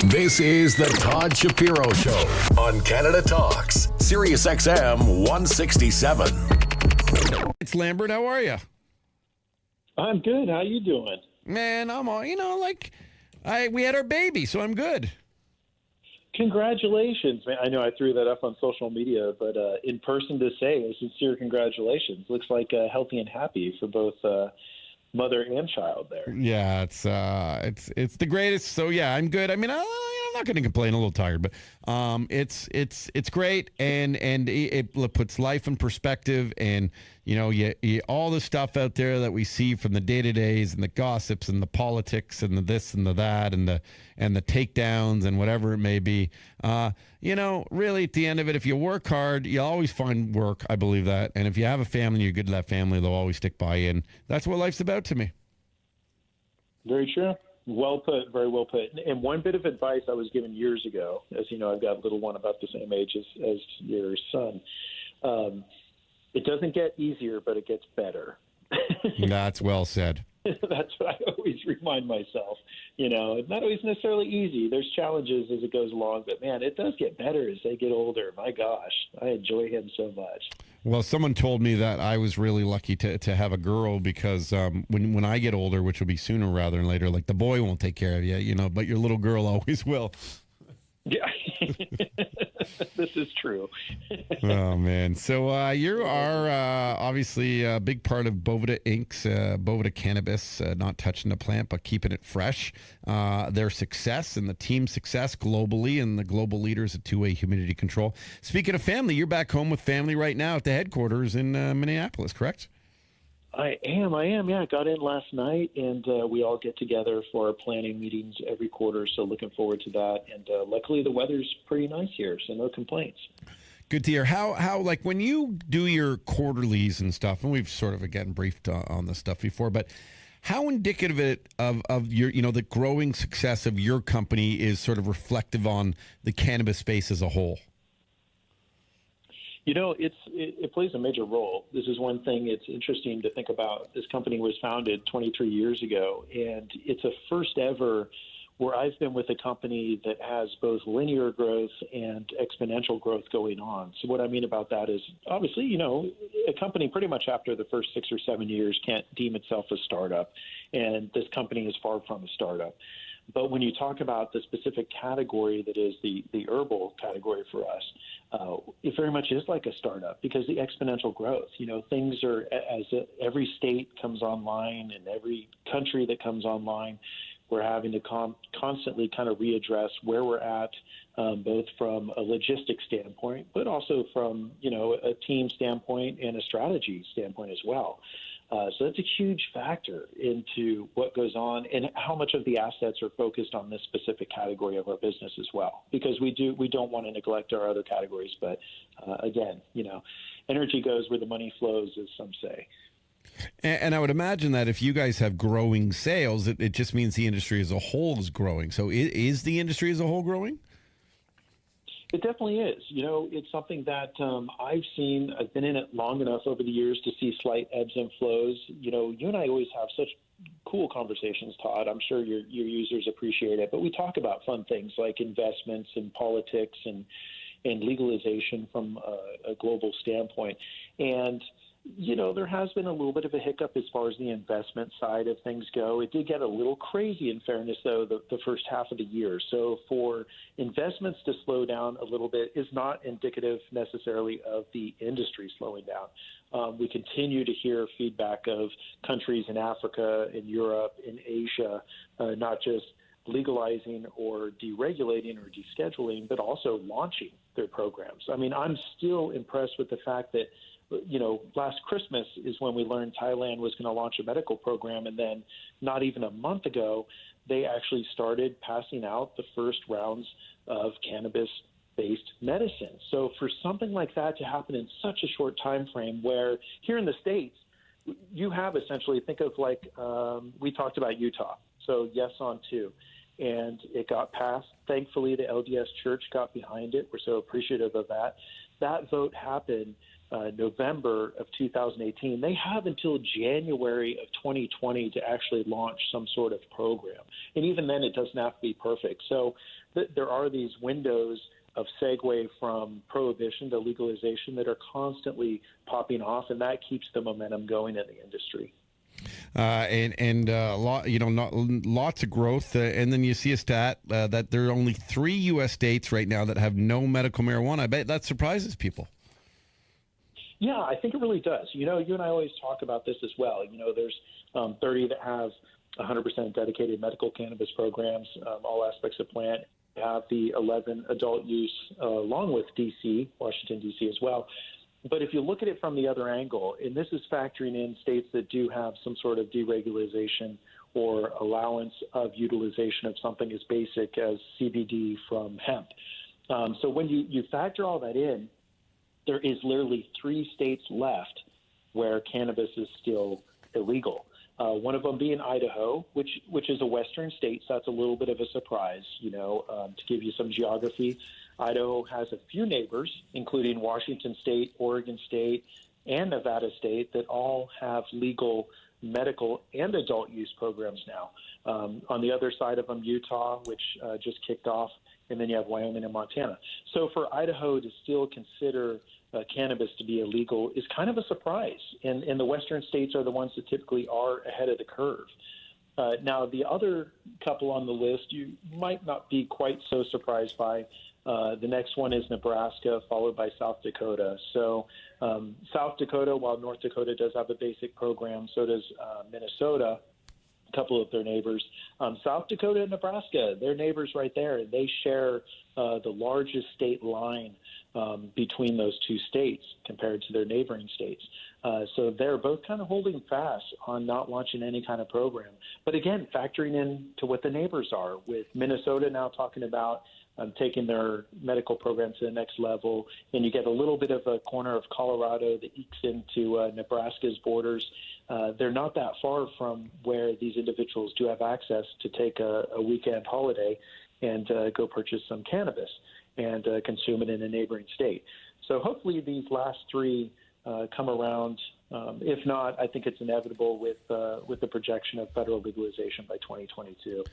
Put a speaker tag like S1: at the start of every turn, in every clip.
S1: This is the Todd Shapiro Show on Canada Talks, SiriusXM 167.
S2: It's Lambert. How are you?
S3: I'm good. How you doing?
S2: Man, I'm all, we had our baby, so I'm good.
S3: Congratulations, man. I know I threw that up on social media, but in person to say a sincere congratulations. Looks like healthy and happy for both mother and child there.
S2: Yeah, it's the greatest. So yeah, I'm good. I mean, I'm not going to complain. A little tired, but it's great, and it puts life in perspective. And you all the stuff out there that we see from the day-to-days and the gossips and the politics and the this and the that and the takedowns and whatever it may be. Really at the end of it, if you work hard, you always find work. I believe that. And if you have a family, you're good to that family. They'll always stick by you. And that's what life's about to me.
S3: Very true. Well put. Very well put. And one bit of advice I was given years ago, as you know, I've got a little one about the same age as your son. It doesn't get easier, but it gets better.
S2: That's well said.
S3: That's what I always remind myself. It's not always necessarily easy. There's challenges as it goes along, but man, it does get better as they get older. My gosh, I enjoy him so much.
S2: Well, someone told me that I was really lucky to have a girl because when I get older, which will be sooner rather than later, like the boy won't take care of you, but your little girl always will.
S3: Yeah, this is true.
S2: Oh, man. So you are obviously a big part of Boveda Inc.'s Boveda Cannabis, not touching the plant, but keeping it fresh. Their success and the team's success globally and the global leaders at two-way humidity control. Speaking of family, you're back home with family right now at the headquarters in Minneapolis, correct?
S3: I am. Yeah, I got in last night, and we all get together for our planning meetings every quarter, so looking forward to that. And luckily, the weather's pretty nice here, so no complaints.
S2: Good to hear. How like when you do your quarterlies and stuff, and we've sort of, again, briefed on this stuff before, but how indicative of your, the growing success of your company is sort of reflective on the cannabis space as a whole?
S3: It plays a major role. This is one thing it's interesting to think about. This company was founded 23 years ago, and it's a first ever where I've been with a company that has both linear growth and exponential growth going on. So what I mean about that is, obviously, a company pretty much after the first 6 or 7 years can't deem itself a startup, and this company is far from a startup. But when you talk about the specific category that is the herbal category for us, it very much is like a startup because the exponential growth, things are, as every state comes online and every country that comes online, we're having to constantly kind of readdress where we're at, both from a logistics standpoint, but also from, a team standpoint and a strategy standpoint as well. So that's a huge factor into what goes on and how much of the assets are focused on this specific category of our business as well, because we don't want to neglect our other categories. But again, energy goes where the money flows, as some say.
S2: And I would imagine that if you guys have growing sales, it just means the industry as a whole is growing. So is the industry as a whole growing?
S3: It definitely is. It's something that I've seen. I've been in it long enough over the years to see slight ebbs and flows. You and I always have such cool conversations, Todd. I'm sure your users appreciate it. But we talk about fun things like investments and politics and legalization from a global standpoint. And there has been a little bit of a hiccup as far as the investment side of things go. It did get a little crazy, in fairness, though, the first half of the year. So for investments to slow down a little bit is not indicative necessarily of the industry slowing down. We continue to hear feedback of countries in Africa, in Europe, in Asia, not just legalizing or deregulating or descheduling, but also launching their programs. I mean, I'm still impressed with the fact that last Christmas is when we learned Thailand was going to launch a medical program. And then not even a month ago, they actually started passing out the first rounds of cannabis-based medicine. So for something like that to happen in such a short time frame, where here in the States, you have essentially, think of like we talked about Utah. So yes on 2. And it got passed. Thankfully, the LDS Church got behind it. We're so appreciative of that. That vote happened November of 2018. They have until January of 2020 to actually launch some sort of program. And even then, it doesn't have to be perfect. So there are these windows of segue from prohibition to legalization that are constantly popping off, and that keeps the momentum going in the industry.
S2: Lots of growth, and then you see a stat that there are only 3 U.S. states right now that have no medical marijuana. I bet that surprises people.
S3: Yeah, I think it really does. You and I always talk about this as well. There's 30 that have 100% dedicated medical cannabis programs, all aspects of plant. You have the 11 adult use, along with D.C., Washington, D.C. as well. But if you look at it from the other angle, and this is factoring in states that do have some sort of deregulation or allowance of utilization of something as basic as CBD from hemp. So when you factor all that in, there is literally 3 states left where cannabis is still illegal. One of them being Idaho, which is a western state, so that's a little bit of a surprise. To give you some geography, Idaho has a few neighbors, including Washington State, Oregon State, and Nevada State, that all have legal medical and adult use programs now. On the other side of them, Utah, which just kicked off, and then you have Wyoming and Montana. So for Idaho to still consider cannabis to be illegal is kind of a surprise, and the western states are the ones that typically are ahead of the curve. Now, the other couple on the list you might not be quite so surprised by. The next one is Nebraska, followed by South Dakota. So South Dakota, while North Dakota does have a basic program, so does Minnesota, a couple of their neighbors. South Dakota and Nebraska, they're neighbors right there. They share the largest state line between those 2 states compared to their neighboring states. So they're both kind of holding fast on not launching any kind of program. But again, factoring in to what the neighbors are, with Minnesota now talking about taking their medical program to the next level, and you get a little bit of a corner of Colorado that ekes into Nebraska's borders. They're not that far from where these individuals do have access to take a weekend holiday and go purchase some cannabis and consume it in a neighboring state. So hopefully these last 3 come around. If not, I think it's inevitable with the projection of federal legalization by 2022.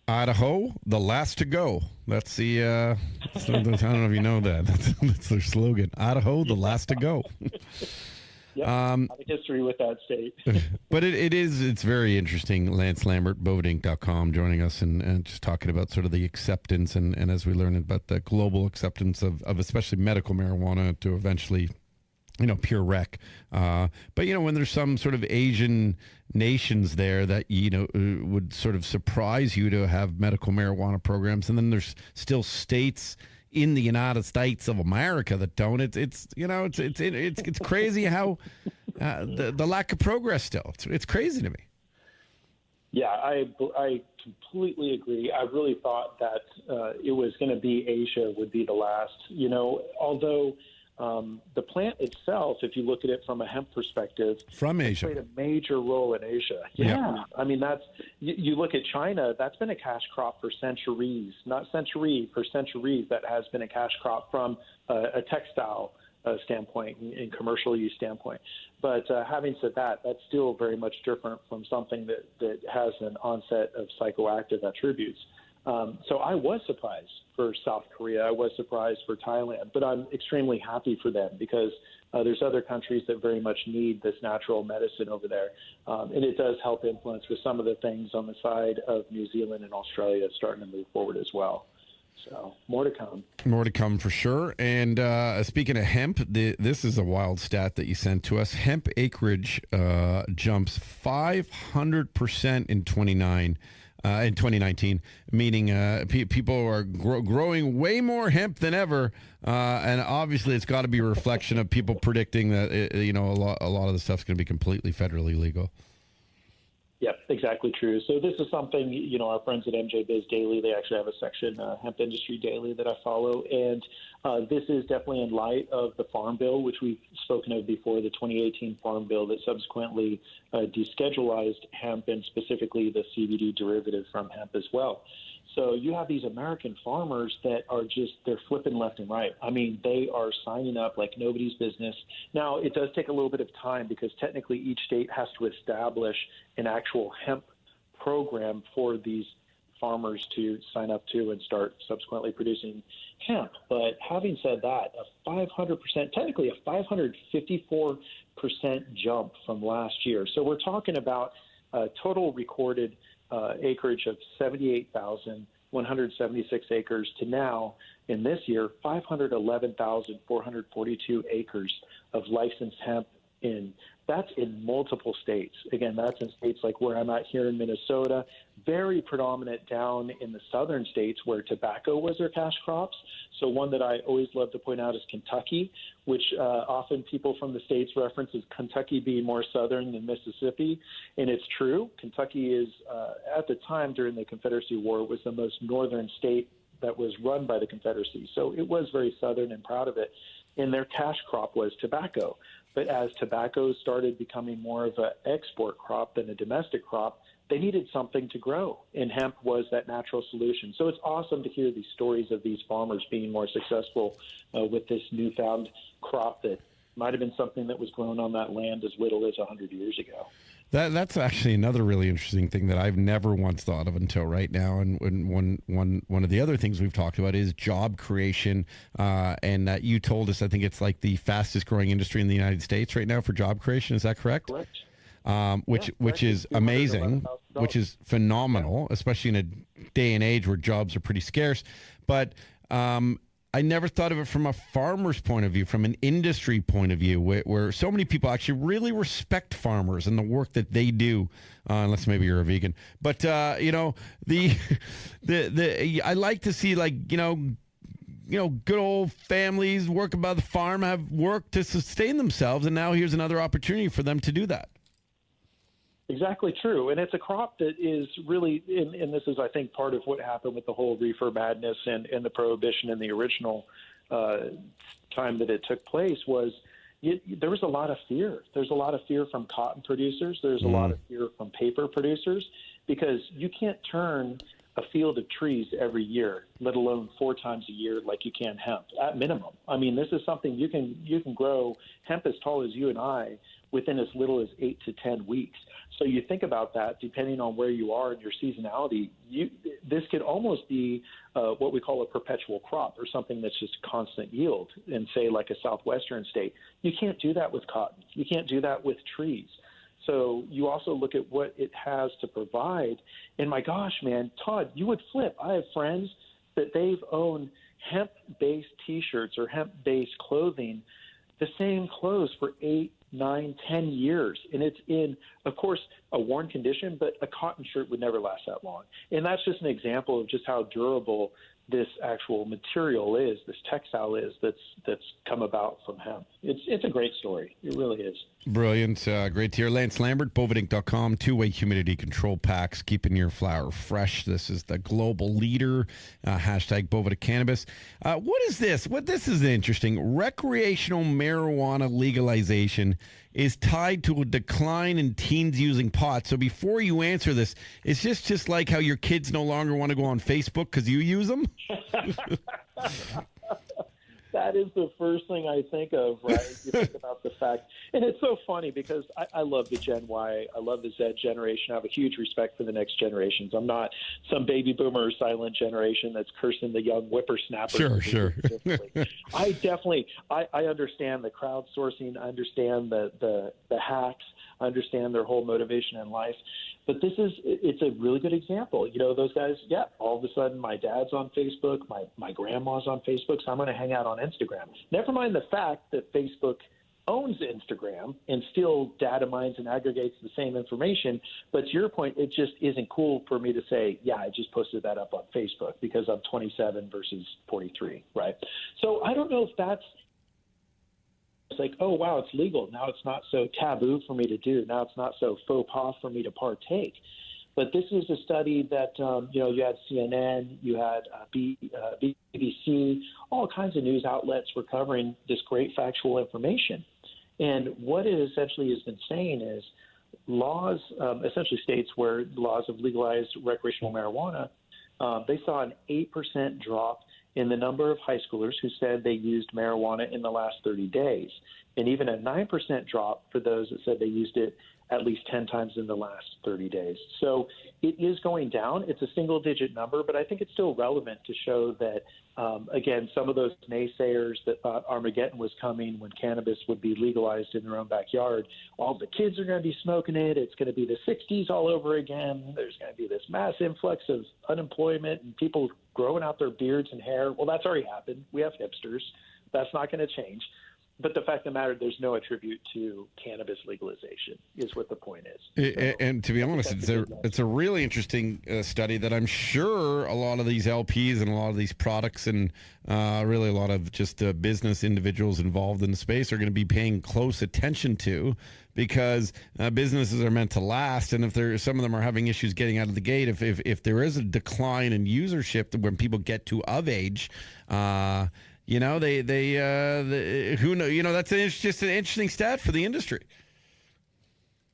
S2: Idaho, the last to go. That's the, I don't know if you know that. That's their slogan. Idaho, the last to go.
S3: Yeah, a lot of history with that state.
S2: But it's very interesting. Lance Lambert, bovedainc.com, joining us and just talking about sort of the acceptance and as we learn about the global acceptance of especially medical marijuana to eventually, pure rec. But, when there's some sort of Asian nations there that, would sort of surprise you to have medical marijuana programs. And then there's still states in the United States of America that don't. It's crazy how the lack of progress still. It's crazy to me.
S3: Yeah, I completely agree. I really thought that it was going to be Asia would be the last. Although the plant itself, if you look at it from a hemp perspective,
S2: from Asia,
S3: played a major role in Asia. Yeah. I mean, that's you look at China. That's been a cash crop for centuries, not century for centuries. That has been a cash crop from a textile standpoint and commercial use standpoint. But having said that, that's still very much different from something that has an onset of psychoactive attributes. So I was surprised for South Korea. I was surprised for Thailand, but I'm extremely happy for them because there's other countries that very much need this natural medicine over there. And it does help influence with some of the things on the side of New Zealand and Australia starting to move forward as well. So more to come.
S2: More to come for sure. And speaking of hemp, this is a wild stat that you sent to us. Hemp acreage jumps 500% in 2019, meaning people are growing way more hemp than ever, and obviously it's got to be a reflection of people predicting that a lot of the stuff's going to be completely federally legal.
S3: Yeah, exactly true. So this is something, our friends at MJ Biz Daily, they actually have a section, Hemp Industry Daily, that I follow. And this is definitely in light of the Farm Bill, which we've spoken of before, the 2018 Farm Bill that subsequently deschedulized hemp and specifically the CBD derivative from hemp as well. So you have these American farmers that are they're flipping left and right. I mean, they are signing up like nobody's business. Now, it does take a little bit of time because technically each state has to establish an actual hemp program for these farmers to sign up to and start subsequently producing hemp. But having said that, a 500%, technically a 554% jump from last year. So we're talking about a total recorded acreage of 78,176 acres to now, in this year, 511,442 acres of licensed hemp that's in multiple states. Again, that's in states like where I'm at here in Minnesota, very predominant down in the southern states where tobacco was their cash crops. So one that I always love to point out is Kentucky, which often people from the states reference as Kentucky being more southern than Mississippi. And it's true. Kentucky is, at the time during the Confederacy War, was the most northern state that was run by the Confederacy. So it was very southern and proud of it. And their cash crop was tobacco. But as tobacco started becoming more of an export crop than a domestic crop, they needed something to grow, and hemp was that natural solution. So it's awesome to hear these stories of these farmers being more successful with this newfound crop that might have been something that was grown on that land as little as 100 years ago.
S2: That's actually another really interesting thing that I've never once thought of until right now. And one of the other things we've talked about is job creation. And you told us, I think it's like the fastest growing industry in the United States right now for job creation. Is that correct?
S3: Correct.
S2: Which is amazing, which is phenomenal, especially in a day and age where jobs are pretty scarce. But I never thought of it from a farmer's point of view, from an industry point of view, where so many people actually really respect farmers and the work that they do, unless maybe you're a vegan. But I like to see, like, good old families working by the farm have work to sustain themselves, and now here's another opportunity for them to do that.
S3: Exactly true. And it's a crop that is really, and this is, I think, part of what happened with the whole reefer madness and the prohibition in the original time that it took place, was there was a lot of fear. There's a lot of fear from cotton producers. There's a lot of fear from paper producers, because you can't turn a field of trees every year, let alone 4 times a year like you can hemp, at minimum. I mean, this is something you can grow hemp as tall as you and I within as little as 8 to 10 weeks. So you think about that, depending on where you are in your seasonality, this could almost be what we call a perpetual crop, or something that's just constant yield in, say, like a southwestern state. You can't do that with cotton. You can't do that with trees. So you also look at what it has to provide. And my gosh, man, Todd, you would flip. I have friends that they've owned hemp-based T-shirts or hemp-based clothing, the same clothes for 8, 9, 10 years. And it's in, of course, a worn condition, but a cotton shirt would never last that long. And that's just an example of just how durable this actual material is, this textile is, that's come about from hemp. It's a great story. It really is.
S2: Brilliant. Great to hear. Lance Lambert, Bovedainc.com, 2-way humidity control packs, keeping your flower fresh. This is the global leader, hashtag Boveda Cannabis. What is this? This is interesting. Recreational marijuana legalization is tied to a decline in teens using pot. So before you answer this, it's just like how your kids no longer want to go on Facebook because you use them?
S3: That is the first thing I think of, right? You think about the fact, and it's so funny because I love the Gen Y, I love the Z generation. I have a huge respect for the next generations. I'm not some baby boomer or silent generation that's cursing the young whippersnappers.
S2: Sure.
S3: I understand the crowdsourcing. I understand the hacks. I understand their whole motivation in life. But it's a really good example. Those guys, all of a sudden my dad's on Facebook, my grandma's on Facebook, so I'm going to hang out on Instagram. Never mind the fact that Facebook owns Instagram and still data mines and aggregates the same information. But to your point, it just isn't cool for me to say, I just posted that up on Facebook because I'm 27 versus 43, right? So I don't know if that's like, oh, wow, it's legal. Now it's not so taboo for me to do. Now it's not so faux pas for me to partake. But this is a study that, you had CNN, you had BBC, all kinds of news outlets were covering this great factual information. And what it essentially has been saying is laws, essentially states where laws have legalized recreational marijuana, they saw an 8% drop in the number of high schoolers who said they used marijuana in the last 30 days, and even a 9% drop for those that said they used it at least 10 times in the last 30 days. So it is going down. It's a single-digit number, but I think it's still relevant to show that, again, some of those naysayers that thought Armageddon was coming when cannabis would be legalized in their own backyard, all the kids are going to be smoking it, it's going to be the 60s all over again, there's going to be this mass influx of unemployment and people growing out their beards and hair. Well, that's already happened. We have hipsters. That's not going to change. But the fact of the matter, there's no attribute to cannabis legalization is what the point is. So,
S2: and to be honest, it's a really interesting study that I'm sure a lot of these LPs and a lot of these products and really a lot of just business individuals involved in the space are going to be paying close attention to, because businesses are meant to last. And if some of them are having issues getting out of the gate, if there is a decline in usership when people get to of age, who know? That's just an interesting stat for the industry.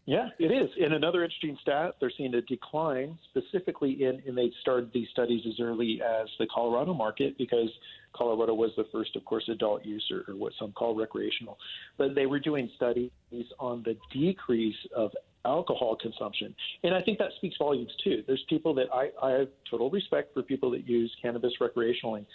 S3: Yeah, it is. And another interesting stat, they're seeing a decline specifically and they started these studies as early as the Colorado market, because Colorado was the first, of course, adult use or what some call recreational. But they were doing studies on the decrease of alcohol consumption. And I think that speaks volumes too. There's people that I have total respect for people that use cannabis recreationally.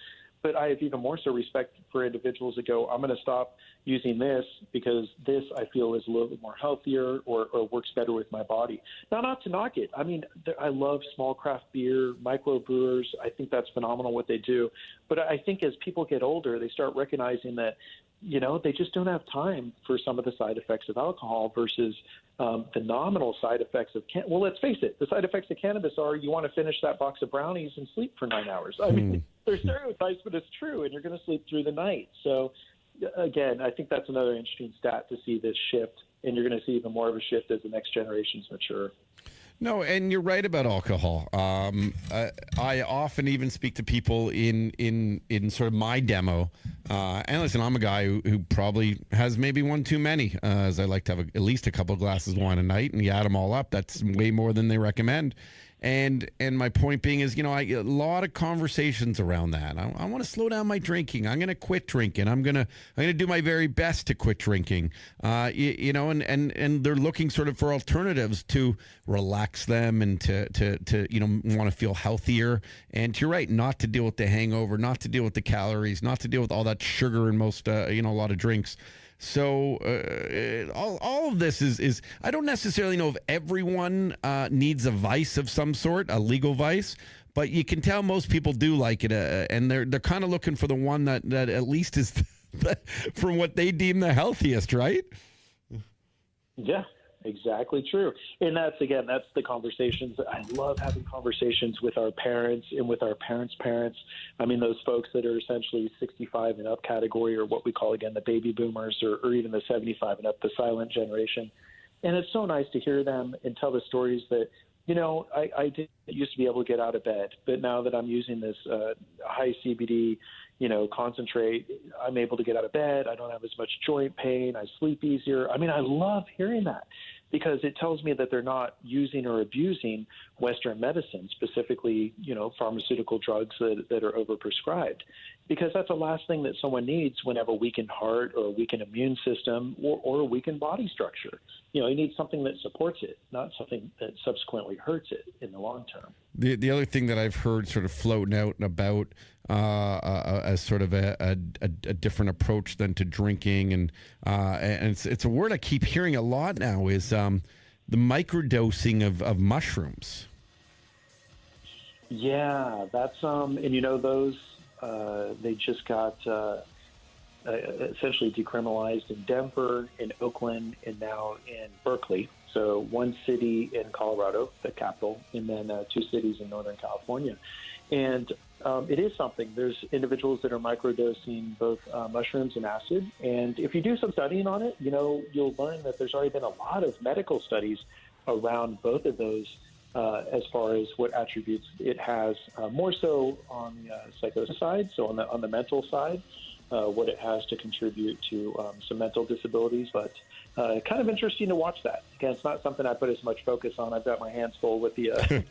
S3: But I have even more so respect for individuals that go, I'm going to stop using this because this I feel is a little bit more healthier or works better with my body. Now, not to knock it. I mean, I love small craft beer, microbrewers. I think that's phenomenal what they do. But I think as people get older, they start recognizing that, they just don't have time for some of the side effects of alcohol versus the nominal side effects of well, let's face it, the side effects of cannabis are you want to finish that box of brownies and sleep for 9 hours. I mean, they're stereotypes, but it's true, and you're going to sleep through the night. So, again, I think that's another interesting stat to see this shift, and you're going to see even more of a shift as the next generations mature.
S2: No, and you're right about alcohol. I often even speak to people in sort of my demo. And listen, I'm a guy who probably has maybe one too many, as I like to have at least a couple of glasses of wine a night, and you add them all up, that's way more than they recommend. And my point being is, a lot of conversations around that. I want to slow down my drinking. I'm going to quit drinking. I'm going to do my very best to quit drinking. And they're looking sort of for alternatives to relax them and to want to feel healthier. And you're right, not to deal with the hangover, not to deal with the calories, not to deal with all that sugar in most a lot of drinks. So all of this is I don't necessarily know if everyone needs a vice of some sort, a legal vice, but you can tell most people do like it, and they're kind of looking for the one that at least is from what they deem the healthiest, right?
S3: Yeah. Exactly true. And that's the conversations. I love having conversations with our parents and with our parents' parents. I mean, those folks that are essentially 65 and up category, or what we call, again, the baby boomers, or even the 75 and up, the silent generation. And it's so nice to hear them and tell the stories that, I didn't used to be able to get out of bed, but now that I'm using this high CBD, concentrate, I'm able to get out of bed. I don't have as much joint pain. I sleep easier. I mean, I love hearing that, because it tells me that they're not using or abusing Western medicine, specifically, pharmaceutical drugs that are overprescribed, because that's the last thing that someone needs when they have a weakened heart or a weakened immune system or a weakened body structure. You need something that supports it, not something that subsequently hurts it in the long term.
S2: The other thing that I've heard sort of floating out and about as sort of a different approach than to drinking, and it's a word I keep hearing a lot now, is the microdosing of mushrooms.
S3: Yeah, that's and those they just got essentially decriminalized in Denver, in Oakland, and now in Berkeley. So one city in Colorado, the capital, and then 2 cities in Northern California. And it is something. There's individuals that are microdosing both mushrooms and acid. And if you do some studying on it, you'll learn that there's already been a lot of medical studies around both of those as far as what attributes it has, more so on the psychosis side, so on the mental side, what it has to contribute to some mental disabilities. But kind of interesting to watch that. Again, it's not something I put as much focus on. I've got my hands full with the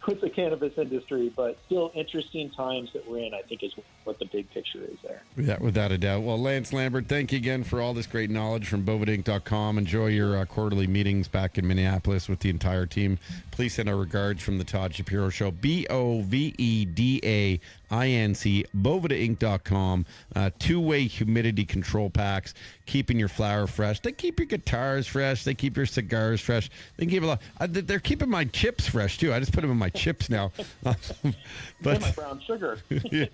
S3: with the cannabis industry, but still interesting times that we're in, I think, is what the big picture is there.
S2: Yeah, without a doubt. Well, Lance Lambert, thank you again for all this great knowledge from bovedainc.com. Enjoy your quarterly meetings back in Minneapolis with the entire team. Please send our regards from the Todd Shapiro Show. BOVEDAINC, bovedainc.com. Two-way humidity control packs, keeping your flower fresh. They keep your guitars fresh. They keep your cigars fresh. They keep a lot. They're keeping my chips fresh too. I just put them in my chips now.
S3: But my brown sugar.
S2: Yeah.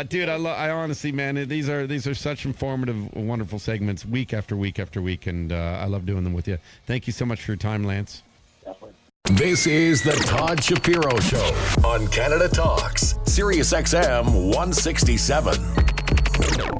S2: Dude, I honestly, man, these are such informative, wonderful segments week after week after week, and I love doing them with you. Thank you so much for your time, Lance.
S3: Definitely.
S1: This is the Todd Shapiro Show on Canada Talks, SiriusXM 167.